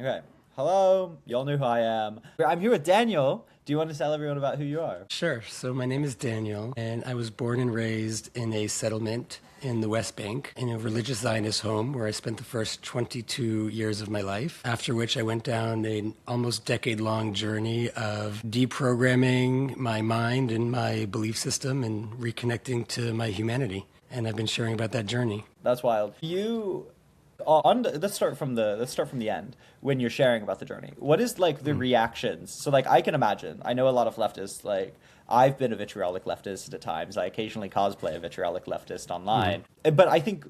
Okay. Hello. You all know who I am. I'm here with Daniel. Do you want to tell everyone about who you are? Sure. So my name is Daniel, and I was born and raised in a settlement in the West Bank in a religious Zionist home where I spent the first 22 years of my life, after which I went down an almost decade-long journey of deprogramming my mind and my belief system and reconnecting to my humanity. And I've been sharing about that journey. That's wild. Let's start from the end when you're sharing about the journey. What is like the reactions? So like I can imagine. I know a lot of leftists. Like I've been a vitriolic leftist at times. I occasionally cosplay a vitriolic leftist online. But I think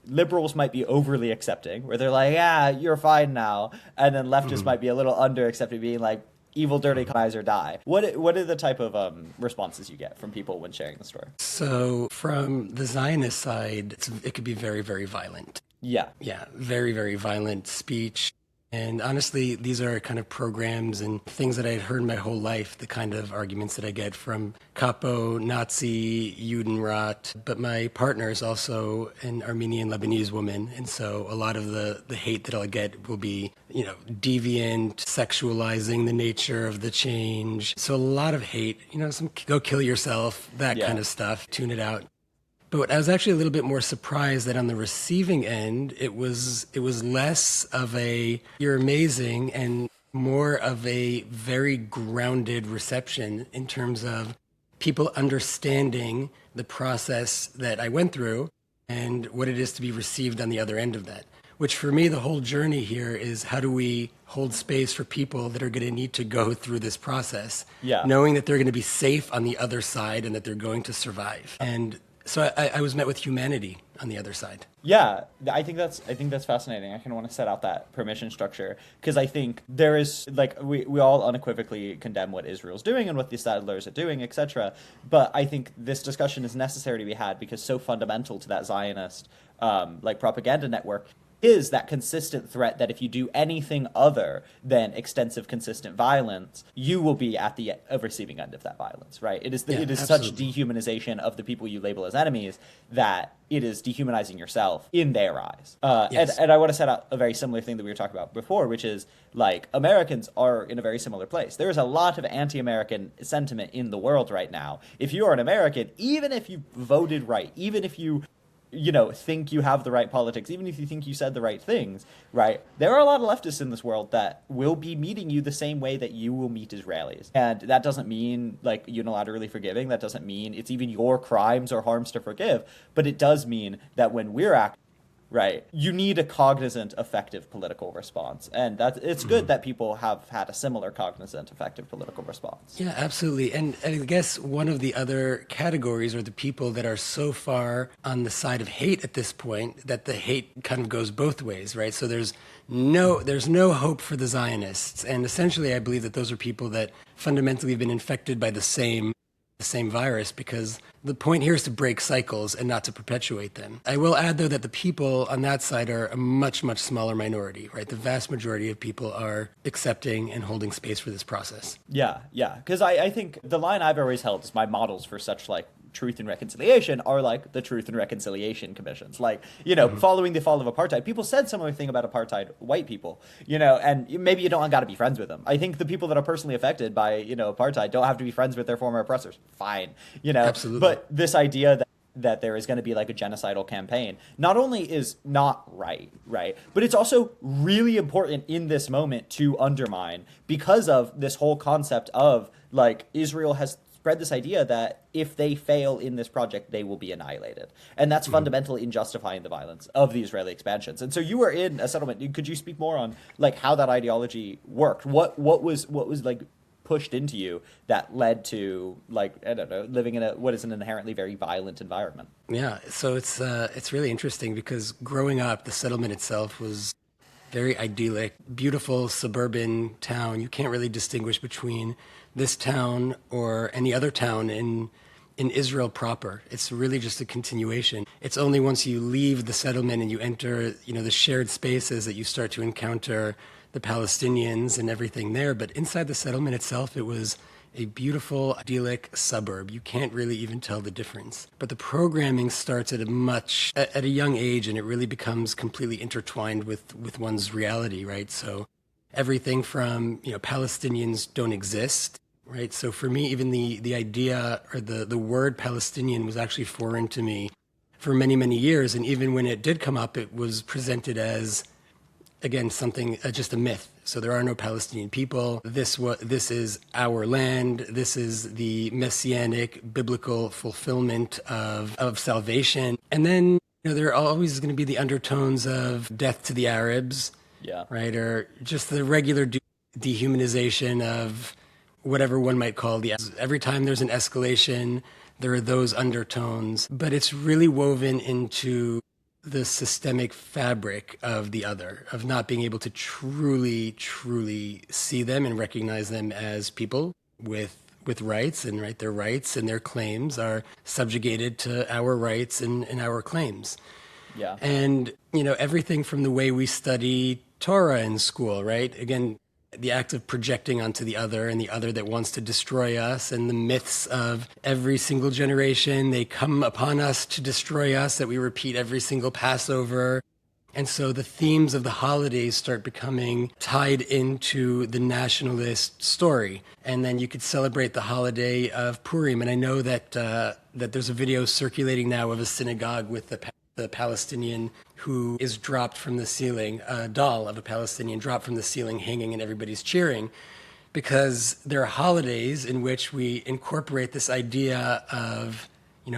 liberals might be overly accepting, where they're like, "Yeah, you're fine now," and then leftists might be a little under accepting, being like, "Evil, dirty colonizer, die." What are the type of responses you get from people when sharing the story? So from the Zionist side, it could be very, very violent. Yeah. Yeah, very, very violent speech. And honestly, these are kind of programs and things that I had heard my whole life, the kind of arguments that I get from Capo, Nazi, Judenrat. But my partner is also an Armenian Lebanese woman. And so a lot of the hate that I'll get will be, deviant, sexualizing the nature of the change. So a lot of hate, some go kill yourself, that Yeah. kind of stuff, tune it out. But I was actually a little bit more surprised that on the receiving end, it was less of a "you're amazing" and more of a very grounded reception in terms of people understanding the process that I went through and what it is to be received on the other end of that. Which for me, the whole journey here is how do we hold space for people that are going to need to go through this process, Yeah. knowing that they're going to be safe on the other side and that they're going to survive. And so I was met with humanity on the other side. Yeah, I think that's fascinating. I kind of want to set out that permission structure because I think there is like we all unequivocally condemn what Israel's doing and what the settlers are doing, etc. But I think this discussion is necessary to be had because so fundamental to that Zionist like propaganda network is that consistent threat that if you do anything other than extensive, consistent violence, you will be at the receiving end of that violence, right? Yeah, It is such absolutely. dehumanization of the people you label as enemies that it is dehumanizing yourself in their eyes. Yes. And I want to set out a very similar thing that we were talking about before, which is like Americans are in a very similar place. There is a lot of anti-American sentiment in the world right now. If you are an American, even if you voted right, even if you think you have the right politics, even if you think you said the right things, right? There are a lot of leftists in this world that will be meeting you the same way that you will meet Israelis. And that doesn't mean like unilaterally forgiving. That doesn't mean it's even your crimes or harms to forgive. But it does mean that when we're acting, right, you need a cognizant, effective political response. And it's good that people have had a similar cognizant, effective political response. Yeah, absolutely. And I guess one of the other categories are the people that are so far on the side of hate at this point that the hate kind of goes both ways, right? So there's no hope for the Zionists. And essentially I believe that those are people that fundamentally have been infected by the same virus, because the point here is to break cycles and not to perpetuate them. I will add, though, that the people on that side are a much, much smaller minority, right? The vast majority of people are accepting and holding space for this process. Yeah, yeah. Because I think the line I've always held is my models for such like truth and reconciliation are like the truth and reconciliation commissions. Like, following the fall of apartheid, people said similar thing about apartheid white people, and maybe you don't got to be friends with them. I think the people that are personally affected by, apartheid don't have to be friends with their former oppressors. Fine, Absolutely. But this idea that there is going to be like a genocidal campaign not only is not right, but it's also really important in this moment to undermine because of this whole concept of like Israel has spread this idea that if they fail in this project, they will be annihilated. And that's fundamental in justifying the violence of the Israeli expansions. And so you were in a settlement. Could you speak more on like how that ideology worked? What was like pushed into you that led to like, I don't know, living in what is an inherently very violent environment? Yeah, so it's really interesting because growing up, the settlement itself was very idyllic, beautiful suburban town. You can't really distinguish between this town or any other town in Israel proper. It's really just a continuation. It's only once you leave the settlement and you enter, the shared spaces that you start to encounter the Palestinians and everything there. But inside the settlement itself, it was a beautiful, idyllic suburb. You can't really even tell the difference. But the programming starts at a young age, and it really becomes completely intertwined with one's reality, right? So everything from, Palestinians don't exist, right? So for me, even the idea or the word Palestinian was actually foreign to me for many, many years. And even when it did come up, it was presented as, again, something, just a myth. So there are no Palestinian people. This is our land. This is the messianic biblical fulfillment of salvation. And then there are always going to be the undertones of death to the Arabs, right? Or just the regular dehumanization of whatever one might call every time there's an escalation, there are those undertones. But it's really woven into the systemic fabric of the other, of not being able to truly, truly see them and recognize them as people with rights, and their rights and their claims are subjugated to our rights and our claims. Yeah. And, everything from the way we study Torah in school, right? Again, the act of projecting onto the other and the other that wants to destroy us, and the myths of every single generation, they come upon us to destroy us, that we repeat every single Passover. And so the themes of the holidays start becoming tied into the nationalist story. And then you could celebrate the holiday of Purim. And I know that there's a video circulating now of a synagogue with the Palestinian who is dropped from the ceiling, a doll of a Palestinian dropped from the ceiling, hanging, and everybody's cheering, because there are holidays in which we incorporate this idea of,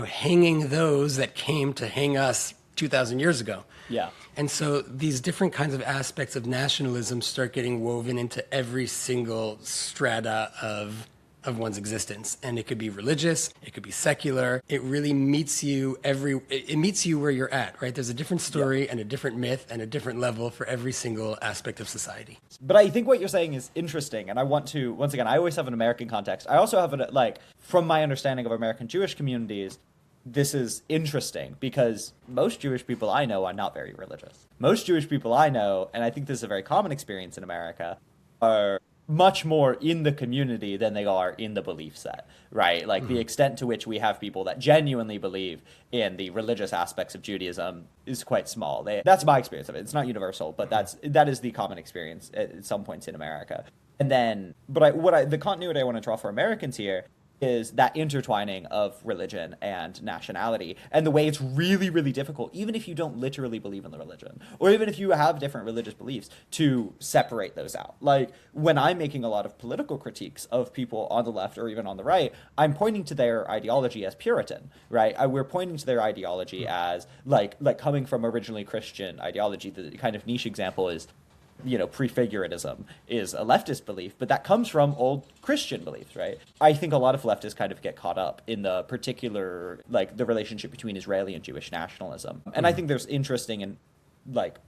hanging those that came to hang us 2,000 years ago. Yeah. And so these different kinds of aspects of nationalism start getting woven into every single strata of one's existence. And it could be religious, it could be secular. It really meets you it meets you where you're at, right? There's a different story and a different myth and a different level for every single aspect of society. But I think what you're saying is interesting, and I want to, once again, I always have an American context. I also have from my understanding of American Jewish communities, this is interesting because most Jewish people I know are not very religious. Most Jewish people I know, and I think this is a very common experience in America, are much more in the community than they are in the belief set, right? Like the extent to which we have people that genuinely believe in the religious aspects of Judaism is quite small. That's my experience of it. It's not universal, but that is the common experience at some points in America. And then, the continuity I want to draw for Americans here is that intertwining of religion and nationality, and the way it's really, really difficult, even if you don't literally believe in the religion, or even if you have different religious beliefs, to separate those out. Like, when I'm making a lot of political critiques of people on the left or even on the right, I'm pointing to their ideology as Puritan, right? We're pointing to their ideology as, like coming from originally Christian ideology. The kind of niche example is, prefiguratism is a leftist belief, but that comes from old Christian beliefs, right? I think a lot of leftists kind of get caught up in the particular, the relationship between Israeli and Jewish nationalism. And I think there's interesting and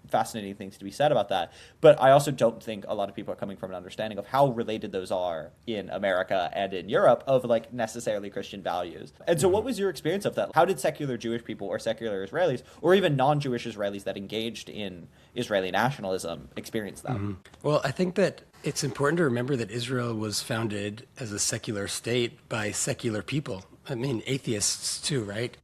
fascinating things to be said about that. But I also don't think a lot of people are coming from an understanding of how related those are in America and in Europe of necessarily Christian values. And so what was your experience of that? How did secular Jewish people or secular Israelis or even non-Jewish Israelis that engaged in Israeli nationalism experience that? Well, I think that it's important to remember that Israel was founded as a secular state by secular people. I mean, atheists too, right?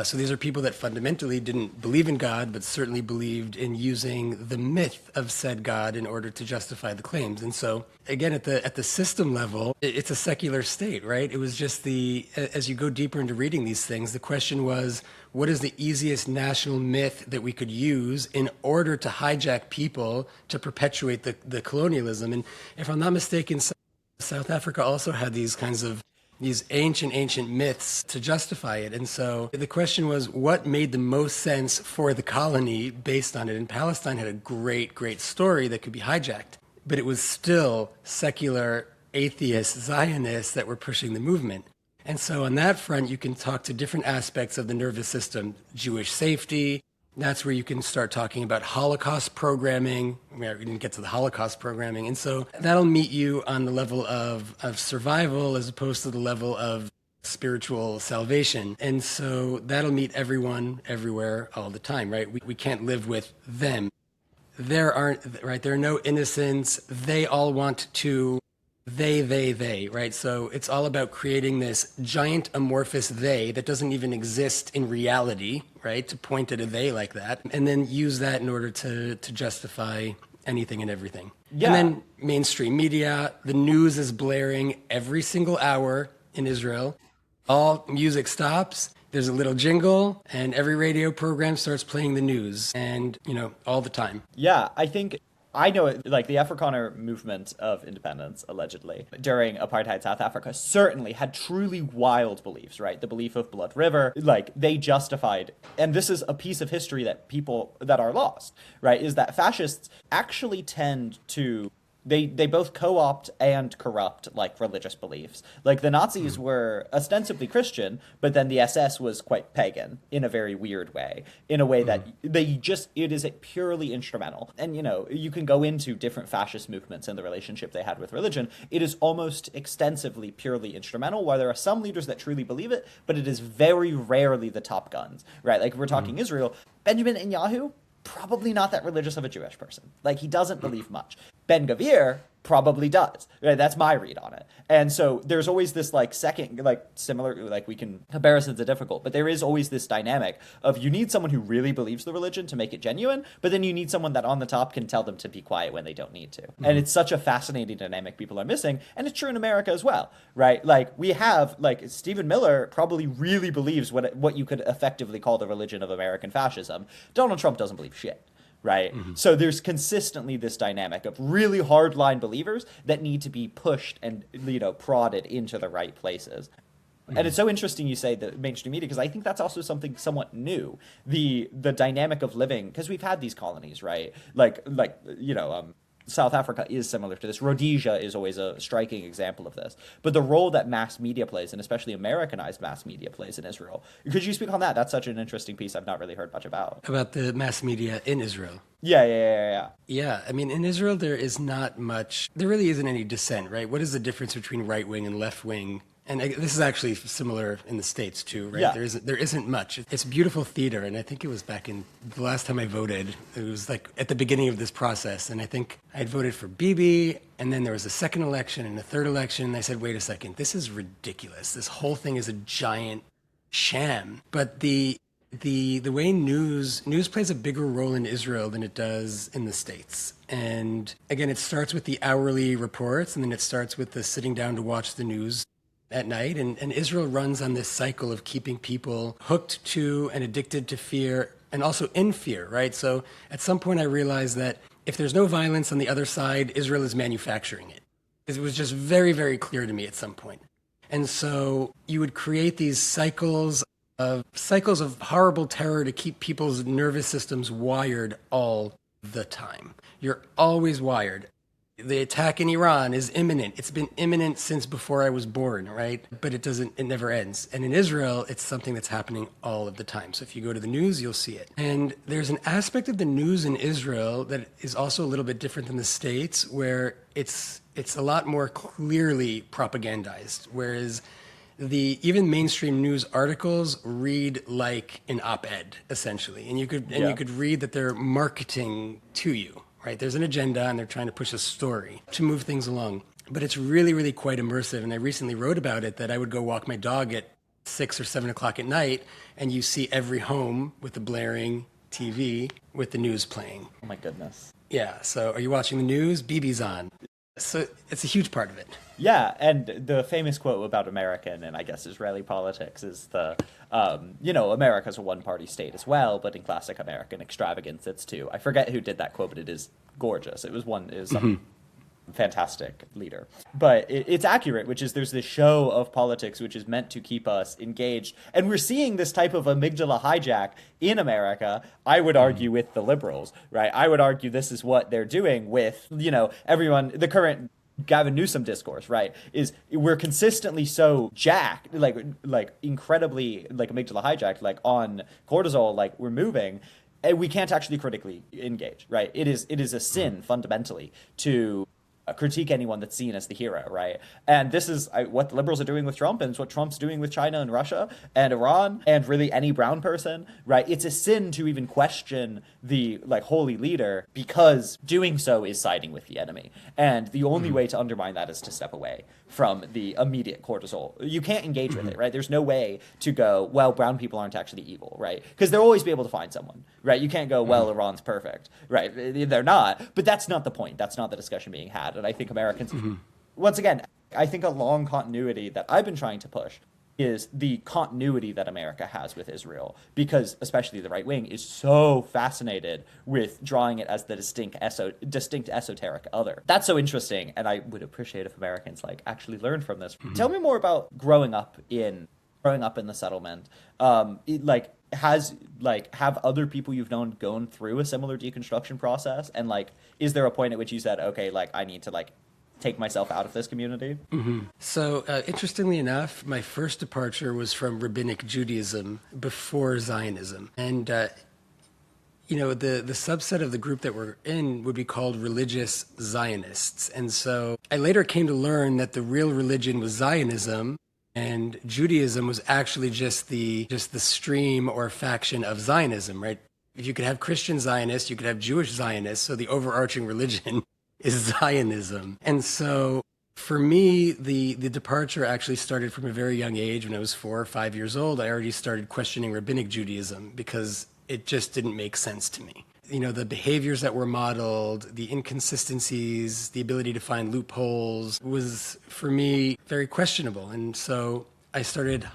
So these are people that fundamentally didn't believe in God, but certainly believed in using the myth of said God in order to justify the claims. And so, again, at the system level, it's a secular state, right? It was just as you go deeper into reading these things, the question was, what is the easiest national myth that we could use in order to hijack people to perpetuate the colonialism? And if I'm not mistaken, South Africa also had these kinds of ancient myths to justify it. And so the question was, what made the most sense for the colony based on it? And Palestine had a great story that could be hijacked, but it was still secular atheist Zionists that were pushing the movement. And so on that front, you can talk to different aspects of the nervous system, Jewish safety. That's where you can start talking about Holocaust programming. We didn't get to the Holocaust programming. And so that'll meet you on the level of survival as opposed to the level of spiritual salvation. And so that'll meet everyone, everywhere, all the time, right? We can't live with them. There are no innocents. They all want to they, right? So it's all about creating this giant amorphous they that doesn't even exist in reality, right? To point at a they like that, and then use that in order to justify anything and everything. Yeah. And then mainstream media, the news is blaring every single hour in Israel. All music stops. There's a little jingle, and every radio program starts playing the news, and, all the time. Yeah, I think I know it, like the Afrikaner movement of independence, allegedly, during apartheid South Africa, certainly had truly wild beliefs, right? The belief of Blood River, like they justified, and this is a piece of history that people that are lost, right? Is that fascists actually tend to they both co-opt and corrupt like religious beliefs. Like the Nazis were ostensibly Christian, but then the SS was quite pagan in a very weird way, in a way that it is purely instrumental. And you can go into different fascist movements and the relationship they had with religion. It is almost extensively purely instrumental, where there are some leaders that truly believe it, but it is very rarely the top guns, right? Like if we're talking Israel, Benjamin Netanyahu, probably not that religious of a Jewish person. Like, he doesn't believe much. Ben Gvir probably does. Right? That's my read on it. And so there's always this, like, second, like, similar, like, comparisons are difficult, but there is always this dynamic of you need someone who really believes the religion to make it genuine, but then you need someone that on the top can tell them to be quiet when they don't need to. And it's such a fascinating dynamic people are missing, and it's true in America as well, right? Like, we have, like, Stephen Miller probably really believes what you could effectively call the religion of American fascism. Donald Trump doesn't believe shit. Right. So there's consistently this dynamic of really hardline believers that need to be pushed and, prodded into the right places. And it's so interesting you say the mainstream media, because I think that's also something somewhat new. The dynamic of living, because we've had these colonies, right? South Africa is similar to this. Rhodesia is always a striking example of this. But the role that mass media plays, and especially Americanized mass media plays in Israel, could you speak on that? That's such an interesting piece I've not really heard much about. About the mass media in Israel. Yeah. Yeah, I mean, in Israel, there is not much, there really isn't any dissent, right? What is the difference between right wing and left wing? And this is actually similar in the States too, right? Yeah. There isn't much. It's beautiful theater, and I think it was back in the last time I voted. It was like at the beginning of this process, and I think I had voted for Bibi, and then there was a second election and a third election, and I said, wait a second, this is ridiculous. This whole thing is a giant sham. But the way news plays a bigger role in Israel than it does in the States. And again, it starts with the hourly reports, and then it starts with the sitting down to watch the news at night. And Israel runs on this cycle of keeping people hooked to and addicted to fear, and also in fear, right? So at some point I realized that if there's no violence on the other side, Israel is manufacturing it. It was just very, very clear to me at some point. And so you would create these cycles of horrible terror to keep people's nervous systems wired all the time. You're always wired. The attack in Iran is imminent. It's been imminent since before I was born, right? But it never ends. And in Israel, it's something that's happening all of the time. So if you go to the news, you'll see it. And there's an aspect of the news in Israel that is also a little bit different than the States, where it's a lot more clearly propagandized, whereas even mainstream news articles read like an op-ed, essentially. And you could read that they're marketing to you. Right, there's an agenda, and they're trying to push a story to move things along. But it's really, really quite immersive. And I recently wrote about it, that I would go walk my dog at 6 or 7 o'clock at night, and you see every home with the blaring TV with the news playing. Oh my goodness. Yeah, so are you watching the news? BB's on. So it's a huge part of it. Yeah, and the famous quote about American and I guess Israeli politics is America's a one-party state as well, but in classic American extravagance, it's two. I forget who did that quote, but it is gorgeous. It was some fantastic leader. But it's accurate, which is there's this show of politics which is meant to keep us engaged. And we're seeing this type of amygdala hijack in America, I would argue, with the liberals, right? I would argue this is what they're doing with, everyone, the current Gavin Newsom discourse, right, is we're consistently so jacked, like incredibly like amygdala hijacked, like on cortisol, like we're moving, and we can't actually critically engage, right? It is a sin fundamentally to critique anyone that's seen as the hero, right? And this is what the liberals are doing with Trump, and it's what Trump's doing with China and Russia and Iran and really any brown person, right? It's a sin to even question the like holy leader, because doing so is siding with the enemy. And the only way to undermine that is to step away from the immediate cortisol. You can't engage with it, right? There's no way to go, well, brown people aren't actually evil, right? Because they'll always be able to find someone, right? You can't go, well, Iran's perfect, right? They're not. But that's not the point. That's not the discussion being had. And I think Americans, once again, I think a long continuity that I've been trying to push is the continuity that America has with Israel, because especially the right wing is so fascinated with drawing it as the distinct esoteric other. That's so interesting, and I would appreciate if Americans like actually learn from this. Tell me more about growing up in the settlement. Have other people you've known gone through a similar deconstruction process, and like, is there a point at which you said, okay, like I need to like take myself out of this community? So, interestingly enough, my first departure was from Rabbinic Judaism before Zionism. And, the subset of the group that we're in would be called Relgious Zionists. And so I later came to learn that the real religion was Zionism, and Judaism was actually just the stream or faction of Zionism, right? If you could have Christian Zionists, you could have Jewish Zionists, so the overarching religion is Zionism. And so for me, the departure actually started from a very young age. When I was 4 or 5 years old, I already started questioning Rabbinic Judaism because it just didn't make sense to me. The behaviors that were modeled, the inconsistencies, the ability to find loopholes was, for me, very questionable. And so I started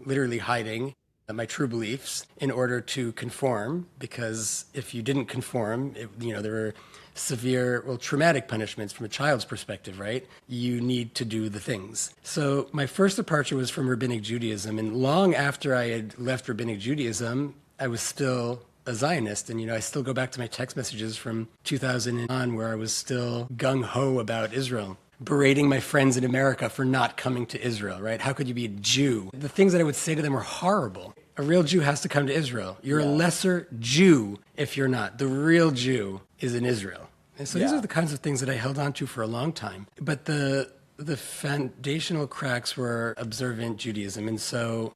literally hiding my true beliefs in order to conform, because if you didn't conform, there were severe, traumatic punishments from a child's perspective, right? You need to do the things. So my first departure was from Rabbinic Judaism, and long after I had left Rabbinic Judaism, I was still a Zionist. And, I still go back to my text messages from 2000 on where I was still gung-ho about Israel, berating my friends in America for not coming to Israel, right? How could you be a Jew? The things that I would say to them were horrible. A real Jew has to come to Israel. You're a lesser Jew if you're not. The real Jew is in Israel. And so these are the kinds of things that I held on to for a long time. But the foundational cracks were observant Judaism. And so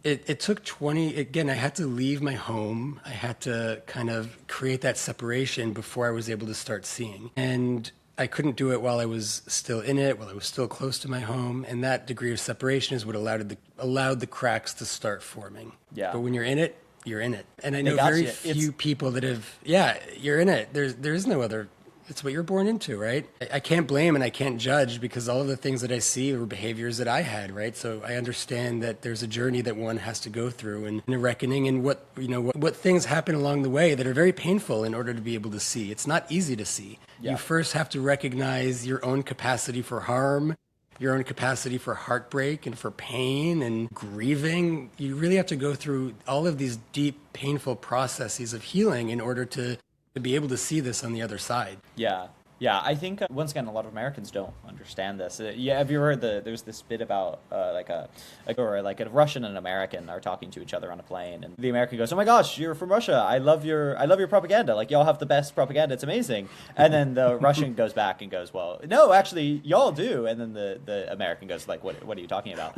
it took I had to leave my home. I had to kind of create that separation before I was able to start seeing. And I couldn't do it while I was still in it, while I was still close to my home. And that degree of separation is what allowed the cracks to start forming. Yeah. But when you're in it, you're in it. And I know very few people that have, you're in it. There is no other. It's what you're born into, right? I can't blame and I can't judge, because all of the things that I see were behaviors that I had, right? So I understand that there's a journey that one has to go through, and a reckoning, and what things happen along the way that are very painful in order to be able to see. It's not easy to see. Yeah. You first have to recognize your own capacity for harm, your own capacity for heartbreak and for pain and grieving. You really have to go through all of these deep, painful processes of healing in order to be able to see this on the other side. Yeah. I think, once again, a lot of Americans don't understand this. Have you heard there's this bit about a Russian and American are talking to each other on a plane, and the American goes, "Oh my gosh, you're from Russia. I love your propaganda. Like, y'all have the best propaganda. It's amazing." And then the Russian goes back and goes, "Well, no, actually, y'all do." And then the American goes, like, "What are you talking about?"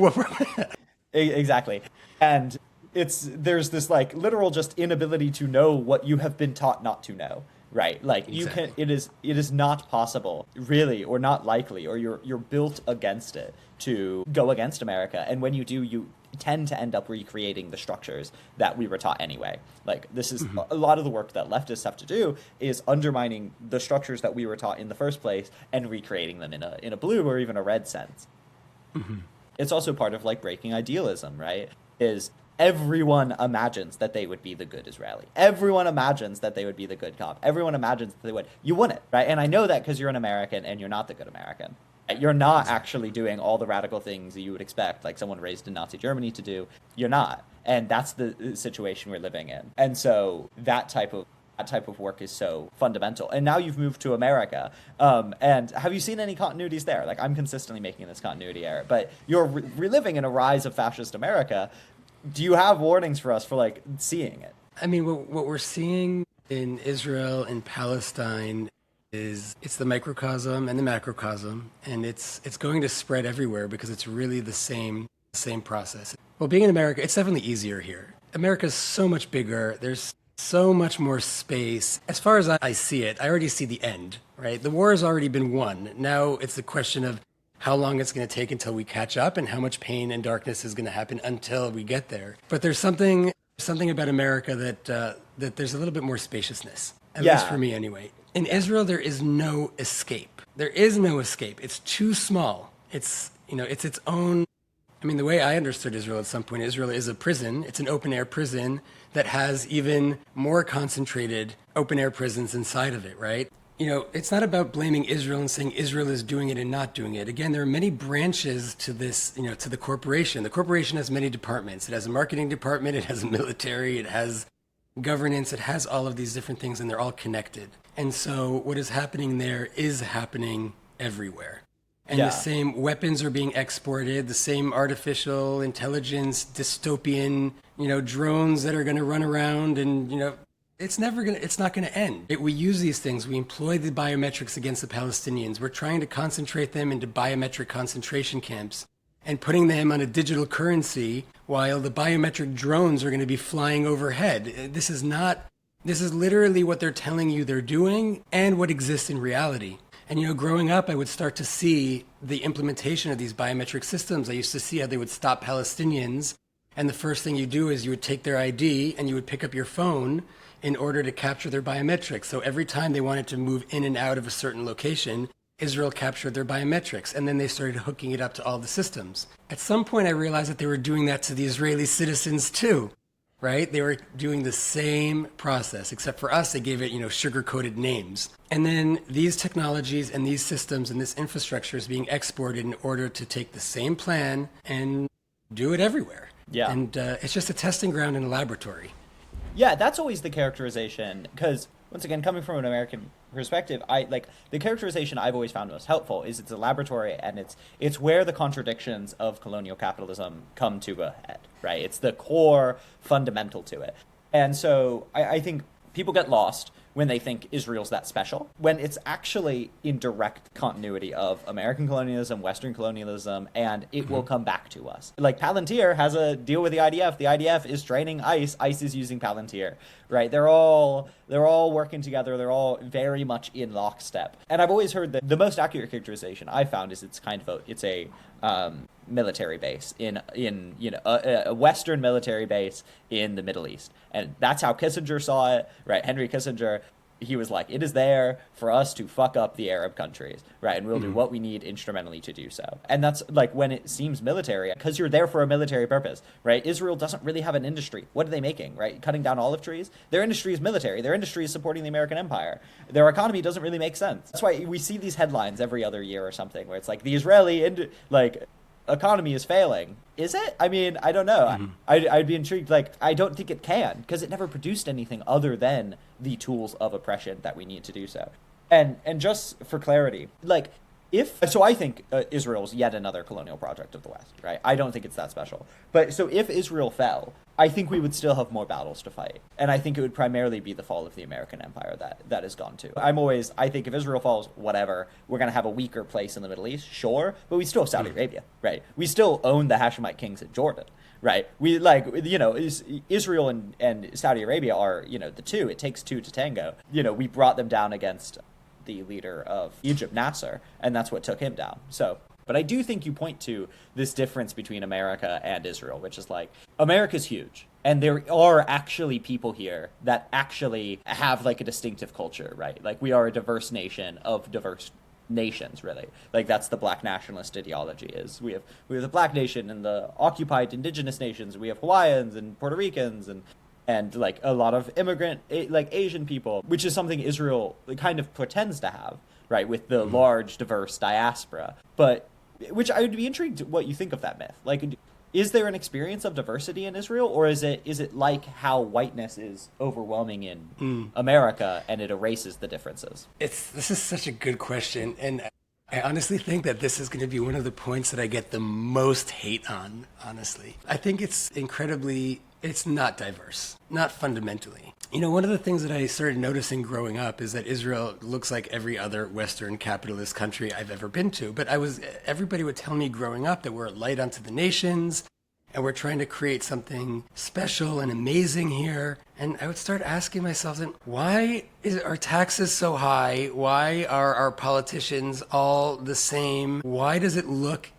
Exactly. And there's this like literal just inability to know what you have been taught not to know. Right, like exactly. It is not possible, really, or not likely, or you're built against it to go against America. And when you do, you tend to end up recreating the structures that we were taught anyway. Like, this is a lot of the work that leftists have to do is undermining the structures that we were taught in the first place and recreating them in a blue or even a red sense. It's also part of like breaking idealism, right? Is everyone imagines that they would be the good Israeli. Everyone imagines that they would be the good cop. Everyone imagines that they would. You wouldn't, right? And I know that because you're an American and you're not the good American. You're not actually doing all the radical things that you would expect, like someone raised in Nazi Germany to do. You're not. And that's the situation we're living in. And so that type of work is so fundamental. And now you've moved to America. And have you seen any continuities there? Like, I'm consistently making this continuity error, but you're reliving in a rise of fascist America. Do you have warnings for us for like seeing it? I mean, what we're seeing in Israel and Palestine it's the microcosm and the macrocosm, and it's going to spread everywhere because it's really the same process. Well, being in America, it's definitely easier here. America's so much bigger. There's so much more space. As far as I see it, I already see the end, right? The war has already been won. Now it's the question of how long it's going to take until we catch up and how much pain and darkness is going to happen until we get there. But there's something about America that there's a little bit more spaciousness, at least for me anyway. In Israel, there is no escape. There is no escape. It's too small. It's its own. I mean, the way I understood Israel at some point, Israel is a prison. It's an open-air prison that has even more concentrated open-air prisons inside of it, right? It's not about blaming Israel and saying Israel is doing it and not doing it. Again, there are many branches to this, to the corporation. The corporation has many departments. It has a marketing department, it has a military, it has governance, it has all of these different things, and they're all connected. And so what is happening there is happening everywhere. And the same weapons are being exported, the same artificial intelligence, dystopian, drones that are going to run around and, it's not going to end. We use these things. We employ the biometrics against the Palestinians. We're trying to concentrate them into biometric concentration camps and putting them on a digital currency while the biometric drones are going to be flying overhead. This is literally what they're telling you they're doing and what exists in reality. And, growing up, I would start to see the implementation of these biometric systems. I used to see how they would stop Palestinians. And the first thing you do is you would take their ID and you would pick up your phone in order to capture their biometrics. So every time they wanted to move in and out of a certain location, Israel captured their biometrics. And then they started hooking it up to all the systems. At some point, I realized that they were doing that to the Israeli citizens too. Right? They were doing the same process, except for us, they gave it, sugar-coated names. And then these technologies and these systems and this infrastructure is being exported in order to take the same plan and do it everywhere. Yeah. And it's just a testing ground in a laboratory. Yeah, that's always the characterization, because once again, coming from an American perspective, the characterization I've always found most helpful is it's a laboratory, and it's where the contradictions of colonial capitalism come to a head, right? It's the core fundamental to it. And so I think people get lost when they think Israel's that special, when it's actually in direct continuity of American colonialism, Western colonialism, and it will come back to us. Like Palantir has a deal with the IDF. The IDF is training ICE. ICE is using Palantir, right? They're all working together. They're all very much in lockstep. And I've always heard that the most accurate characterization I found is it's a military base in a Western military base in the Middle East. And that's how Kissinger saw it, right? Henry Kissinger, he was like, it is there for us to fuck up the Arab countries, right? And we'll do what we need instrumentally to do so. And that's like when it seems military, because you're there for a military purpose, right? Israel doesn't really have an industry. What are they making, right? Cutting down olive trees? Their industry is military. Their industry is supporting the American empire. Their economy doesn't really make sense. That's why we see these headlines every other year or something where it's like the Israeli economy is failing. Is it? I mean, I don't know. Mm-hmm. I'd be intrigued. I don't think it can, because it never produced anything other than the tools of oppression that we need to do so. And just for clarity, I think Israel's yet another colonial project of the West, right? I don't think it's that special. But so if Israel fell, I think we would still have more battles to fight. And I think it would primarily be the fall of the American empire that has gone to. I think if Israel falls, whatever, we're going to have a weaker place in the Middle East, sure, but we still have Saudi Arabia, right? We still own the Hashemite kings in Jordan, right? We Israel and Saudi Arabia are, the two. It takes two to tango. We brought them down against the leader of Egypt, Nasser, and that's what took him down. But I do think you point to this difference between America and Israel, which is America's huge. And there are actually people here that actually have a distinctive culture, right? We are a diverse nation of diverse nations, really. That's the black nationalist ideology is. We have the black nation and the occupied indigenous nations. We have Hawaiians and Puerto Ricans and a lot of immigrant, Asian people, which is something Israel kind of pretends to have, right, with the large, diverse diaspora. But, which I would be intrigued what you think of that myth. Is there an experience of diversity in Israel, or is it like how whiteness is overwhelming in America and it erases the differences? This is such a good question, and I honestly think that this is going to be one of the points that I get the most hate on, honestly. I think it's incredibly It's not diverse, not fundamentally. You know, one of the things that I started noticing growing up is that Israel looks like every other Western capitalist country I've ever been to. But everybody would tell me growing up that we're a light unto the nations and we're trying to create something special and amazing here. And I would start asking myself, then, why are taxes so high? Why are our politicians all the same? Why does it look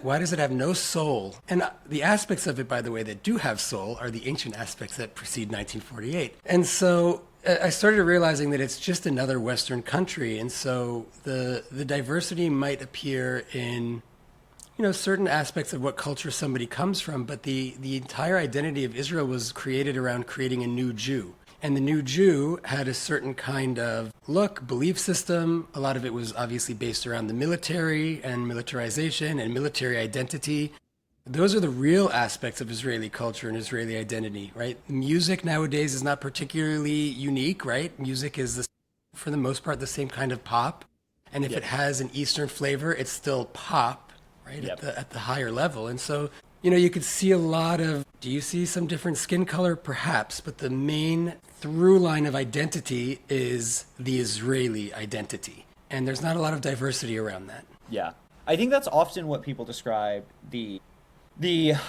why does it have no soul? And the aspects of it, by the way, that do have soul are the ancient aspects that precede 1948. And so I started realizing that it's just another Western country. And so the diversity might appear in, you know, certain aspects of what culture somebody comes from, but the entire identity of Israel was created around creating a new Jew. And the new Jew had a certain kind of look, belief system. A lot of it was obviously based around the military and militarization and military identity. Those are the real aspects of Israeli culture and Israeli identity, right? Music nowadays is not particularly unique, right? Music is, for the most part, the same kind of pop. And if it has an Eastern flavor, it's still pop, right? At the higher level. And so, you know, you could see a lot of, do you see some different skin color? Perhaps, but the main through line of identity is the Israeli identity. And there's not a lot of diversity around that. Yeah. I think that's often what people describe the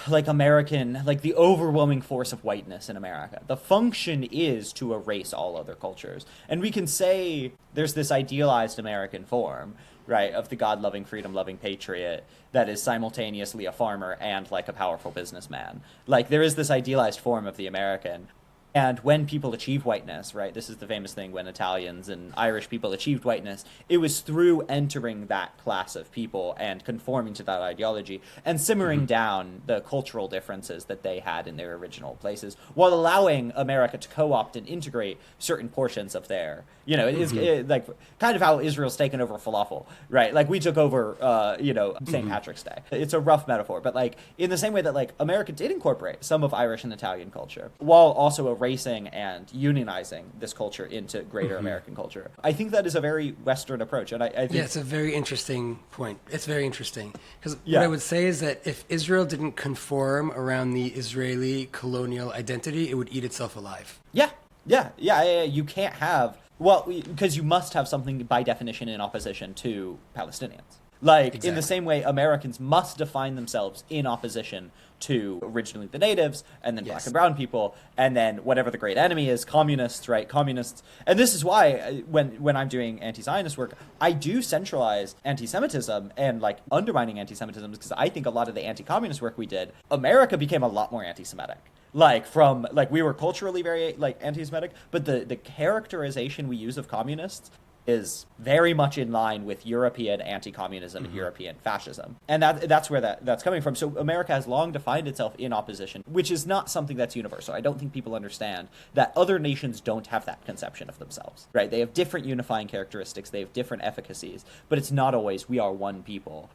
like American, like the overwhelming force of whiteness in America. The function is to erase all other cultures. And we can say there's this idealized American form, right, of the God-loving, freedom-loving patriot that is simultaneously a farmer and like a powerful businessman. Like there is this idealized form of the American. And when people achieve whiteness, right, this is the famous thing when Italians and Irish people achieved whiteness, it was through entering that class of people and conforming to that ideology and simmering down the cultural differences that they had in their original places while allowing America to co-opt and integrate certain portions of their, you know, it is like kind of how Israel's taken over falafel, right? Like we took over, you know, St. Patrick's Day. It's a rough metaphor, but like in the same way that like America did incorporate some of Irish and Italian culture while also erasing and unionizing this culture into greater American culture. I think that is a very Western approach. And I think... Yeah, it's a very interesting point. It's very interesting. Because what I would say is that if Israel didn't conform around the Israeli colonial identity, it would eat itself alive. Yeah. You can't have... Well, because you must have something by definition in opposition to Palestinians. Like, in the same way, Americans must define themselves in opposition to originally the natives, and then black and brown people, and then whatever the great enemy is, communists, right? Communists. And this is why, when I'm doing anti-Zionist work, I do centralize anti-Semitism and, like, undermining anti-Semitism, because I think a lot of the anti-communist work we did, America became a lot more anti-Semitic. Like, from, like, we were culturally very, like, anti-Semitic, but the characterization we use of communists is very much in line with European anti-communism and European fascism. And that's where that's coming from. So America has long defined itself in opposition, which is not something that's universal. I don't think people understand that other nations don't have that conception of themselves, right? They have different unifying characteristics, they have different efficacies, but it's not always we are one people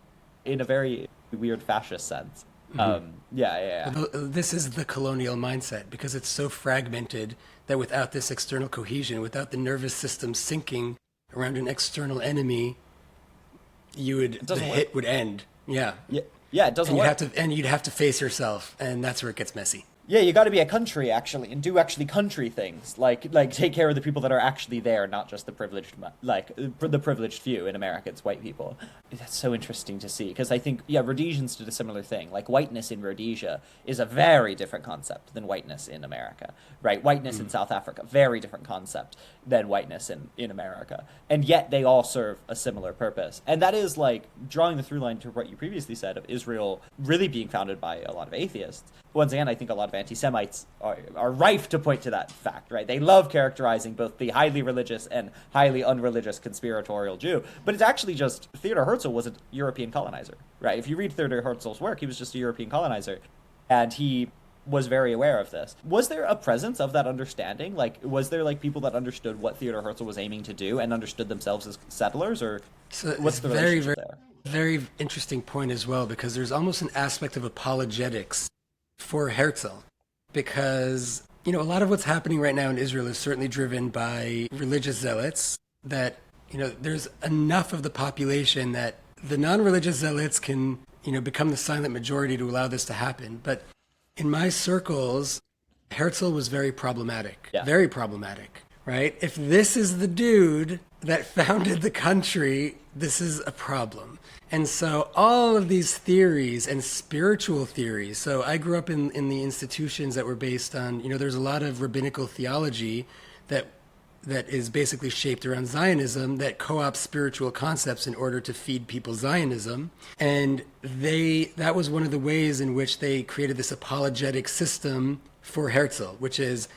in a very weird fascist sense. This is the colonial mindset because it's so fragmented that without this external cohesion, without the nervous system syncing around an external enemy, the hit would end. Yeah, it doesn't work. You'd have to face yourself, and that's where it gets messy. Yeah, you got to be a country actually, and do actually country things, like take care of the people that are actually there, not just the privileged, the privileged few. In America, it's white people. That's so interesting to see because I think Rhodesians did a similar thing. Like whiteness in Rhodesia is a very different concept than whiteness in America, right? Whiteness in South Africa, very different concept than whiteness in America, and yet they all serve a similar purpose. And that is like drawing the through line to what you previously said of Israel really being founded by a lot of atheists. Once again, I think a lot of anti-Semites are rife to point to that fact, right? They love characterizing both the highly religious and highly unreligious conspiratorial Jew, but it's actually just Theodor Herzl was a European colonizer, right? If you read Theodor Herzl's work, he was just a European colonizer, and he was very aware of this. Was there a presence of that understanding? Like, was there like people that understood what Theodor Herzl was aiming to do and understood themselves as settlers, or what's the relationship there? Very interesting point as well, because there's almost an aspect of apologetics for Herzl, because, you know, a lot of what's happening right now in Israel is certainly driven by religious zealots that, you know, there's enough of the population that the non-religious zealots can, you know, become the silent majority to allow this to happen. But in my circles, Herzl was very problematic, Yeah. very problematic, right? If this is the dude that founded the country, this is a problem. And so all of these theories and spiritual theories, so I grew up in the institutions that were based on, there's a lot of rabbinical theology that is basically shaped around Zionism that co-opts spiritual concepts in order to feed people Zionism. And that was one of the ways in which they created this apologetic system for Herzl, which is,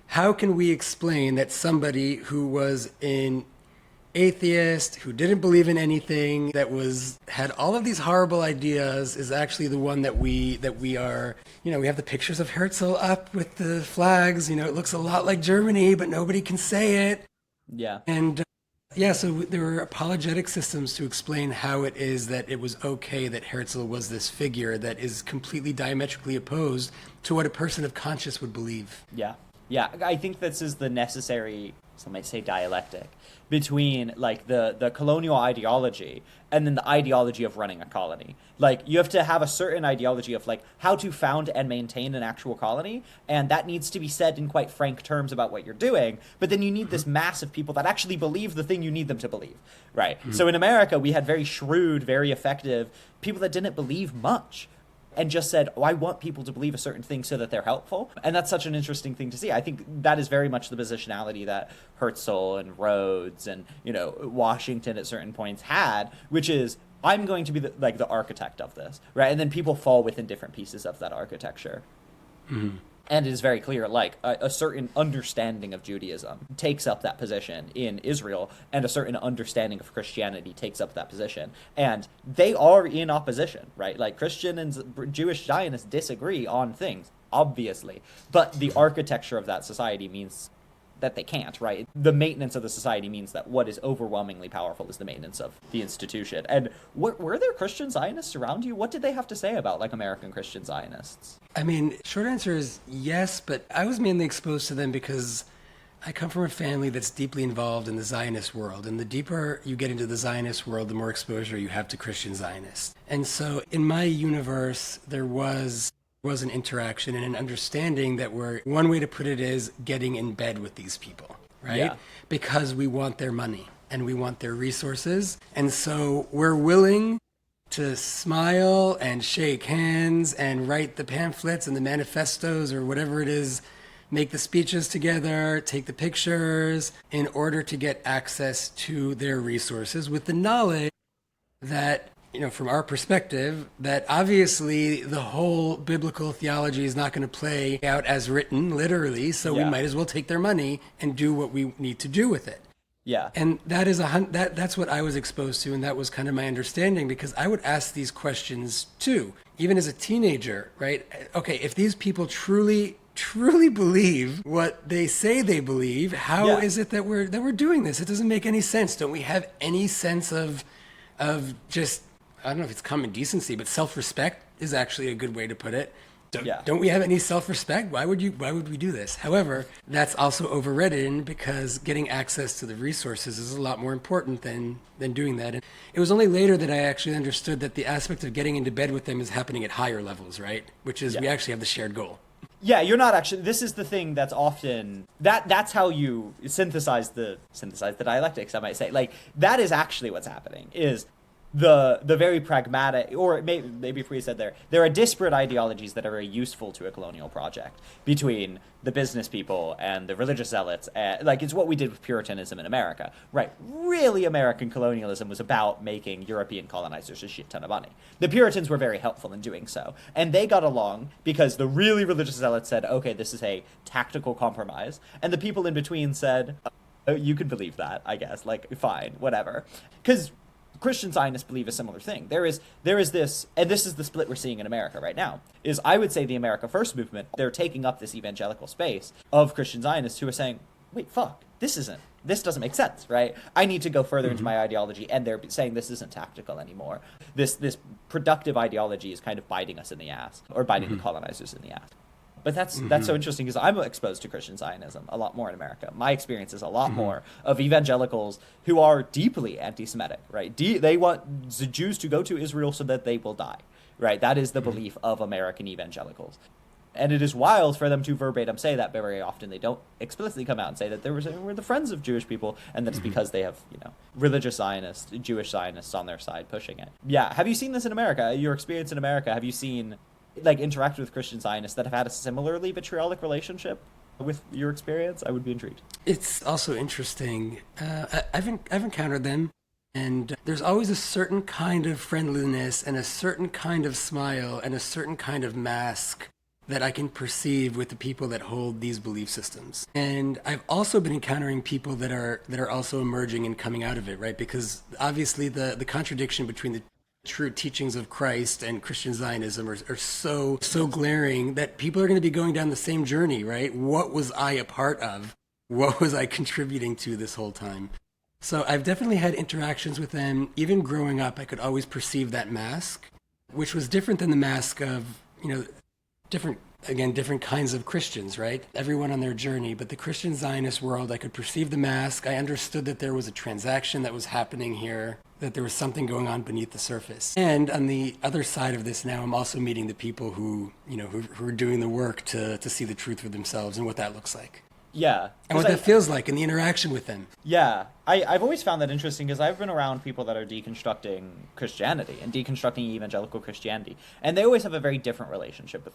how can we explain that somebody who was an atheist, who didn't believe in anything, had all of these horrible ideas, is actually the one that we are, we have the pictures of Herzl up with the flags, it looks a lot like Germany, but nobody can say it. Yeah. And so there were apologetic systems to explain how it is that it was okay that Herzl was this figure that is completely diametrically opposed to what a person of conscience would believe. Yeah. Yeah, I think this is the necessary, some might say, dialectic between like the colonial ideology and then the ideology of running a colony. Like, you have to have a certain ideology of like how to found and maintain an actual colony, and that needs to be said in quite frank terms about what you're doing. But then you need this mass of people that actually believe the thing you need them to believe, right? Mm-hmm. So in America, we had very shrewd, very effective people that didn't believe much, and just said, oh, I want people to believe a certain thing so that they're helpful. And that's such an interesting thing to see. I think that is very much the positionality that Herzl and Rhodes and, Washington at certain points had, which is, I'm going to be the architect of this, right? And then people fall within different pieces of that architecture. Mm-hmm. And it is very clear, like, a certain understanding of Judaism takes up that position in Israel, and a certain understanding of Christianity takes up that position. And they are in opposition, right? Like, Christian and Jewish Zionists disagree on things, obviously. But the architecture of that society means that they can't, right? The maintenance of the society means that what is overwhelmingly powerful is the maintenance of the institution. And were there Christian Zionists around you? What did they have to say about, like, American Christian Zionists? I mean, short answer is yes, but I was mainly exposed to them because I come from a family that's deeply involved in the Zionist world. And the deeper you get into the Zionist world, the more exposure you have to Christian Zionists. And so in my universe, there was an interaction and an understanding that one way to put it is getting in bed with these people, right? Yeah. Because we want their money and we want their resources. And so we're willing to smile and shake hands and write the pamphlets and the manifestos or whatever it is, make the speeches together, take the pictures in order to get access to their resources with the knowledge that, from our perspective, that obviously the whole biblical theology is not going to play out as written, literally, so we might as well take their money and do what we need to do with it. Yeah. And that's what I was exposed to, and that was kind of my understanding, because I would ask these questions too, even as a teenager, right? Okay, if these people truly believe what they say they believe, how is it that we're doing this? It doesn't make any sense. Don't we have any sense of just, I don't know if it's common decency, but self-respect is actually a good way to put it. Don't we have any self-respect? Why would we do this? However, that's also overridden because getting access to the resources is a lot more important than doing that. And it was only later that I actually understood that the aspect of getting into bed with them is happening at higher levels, right? Which is we actually have the shared goal. Yeah, you're not actually. This is the thing that's often that's how you synthesize the dialectics, I might say. Like, that is actually what's happening. Is the very pragmatic, or maybe if we said there are disparate ideologies that are very useful to a colonial project between the business people and the religious zealots. Like, it's what we did with Puritanism in America, right? Really, American colonialism was about making European colonizers a shit ton of money. The Puritans were very helpful in doing so, and they got along because the really religious zealots said, okay, this is a tactical compromise, and the people in between said, oh, you could believe that, I guess, like, fine, whatever. Because Christian Zionists believe a similar thing. There is this, and this is the split we're seeing in America right now, is I would say the America First movement, they're taking up this evangelical space of Christian Zionists who are saying, wait, fuck, this doesn't make sense, right? I need to go further into my ideology, and they're saying this isn't tactical anymore. This productive ideology is kind of biting us in the ass, or biting the colonizers in the ass. But that's so interesting because I'm exposed to Christian Zionism a lot more in America. My experience is a lot more of evangelicals who are deeply anti-Semitic, right? They want the Jews to go to Israel so that they will die, right? That is the belief of American evangelicals. And it is wild for them to verbatim say that, but very often they don't explicitly come out and say that we're the friends of Jewish people, and that's because they have, religious Zionists, Jewish Zionists on their side pushing it. Yeah, have you seen this in America? Your experience in America, have you seen, interact with Christian Zionists that have had a similarly vitriolic relationship with your experience? I would be intrigued. It's also interesting. I've encountered them, and there's always a certain kind of friendliness and a certain kind of smile and a certain kind of mask that I can perceive with the people that hold these belief systems. And I've also been encountering people that are also emerging and coming out of it, right? Because obviously the contradiction between the true teachings of Christ and Christian Zionism are so glaring that people are going to be going down the same journey, right? What was I a part of? What was I contributing to this whole time? So I've definitely had interactions with them. Even growing up, I could always perceive that mask, which was different than the mask of, different kinds of Christians, right? Everyone on their journey. But the Christian Zionist world, I could perceive the mask. I understood that there was a transaction that was happening here, that there was something going on beneath the surface. And on the other side of this now, I'm also meeting the people who are doing the work to see the truth for themselves and what that looks like. Yeah. And what that feels like in the interaction with them. Yeah. I've always found that interesting because I've been around people that are deconstructing Christianity and deconstructing evangelical Christianity. And they always have a very different relationship with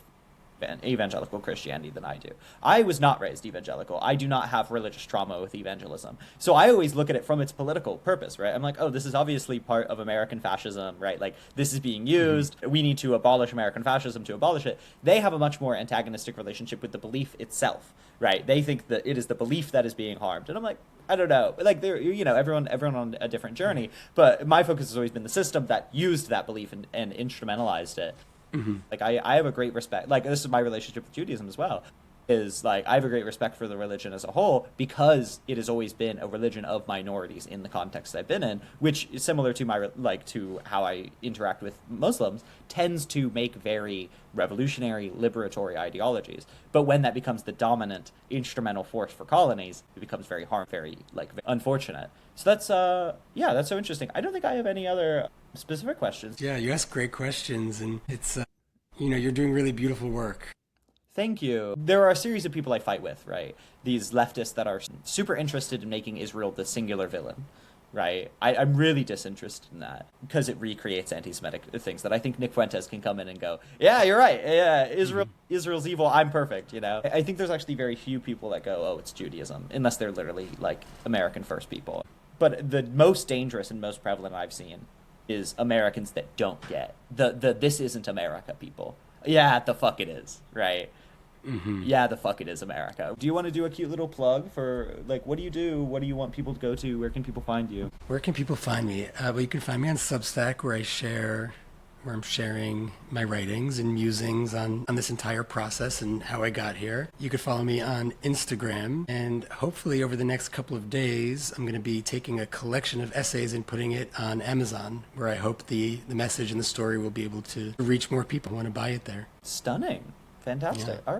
evangelical Christianity than I do. I was not raised evangelical. I do not have religious trauma with evangelism. So I always look at it from its political purpose, right? I'm like, oh, this is obviously part of American fascism, right? Like, this is being used. We need to abolish American fascism to abolish it. They have a much more antagonistic relationship with the belief itself, right? They think that it is the belief that is being harmed. And I'm like, I don't know. Like, they're, everyone on a different journey. But my focus has always been the system that used that belief and instrumentalized it. Mm-hmm. Like, I have a great respect. Like, this is my relationship with Judaism as well. Is like, I have a great respect for the religion as a whole because it has always been a religion of minorities in the context I've been in, which is similar to to how I interact with Muslims, tends to make very revolutionary, liberatory ideologies. But when that becomes the dominant instrumental force for colonies, it becomes very unfortunate. So that's that's so interesting. I don't think I have any other specific questions. Yeah, you ask great questions, and it's you're doing really beautiful work. Thank you. There are a series of people I fight with, right? These leftists that are super interested in making Israel the singular villain, right? I'm really disinterested in that because it recreates anti-Semitic things that I think Nick Fuentes can come in and go, yeah, you're right. Yeah, Israel's evil. I'm perfect, I think there's actually very few people that go, oh, it's Judaism, unless they're literally like American first people. But the most dangerous and most prevalent I've seen is Americans that don't get the this isn't America people. Yeah, the fuck it is, right? Mm-hmm. Yeah, the fuck it is America. Do you want to do a cute little plug for, what do you do? What do you want people to go to? Where can people find you? Where can people find me? Well, you can find me on Substack, where I'm sharing my writings and musings on this entire process and how I got here. You could follow me on Instagram, and hopefully over the next couple of days, I'm going to be taking a collection of essays and putting it on Amazon, where I hope the message and the story will be able to reach more people who want to buy it there. Stunning. Fantastic. Yeah. All right.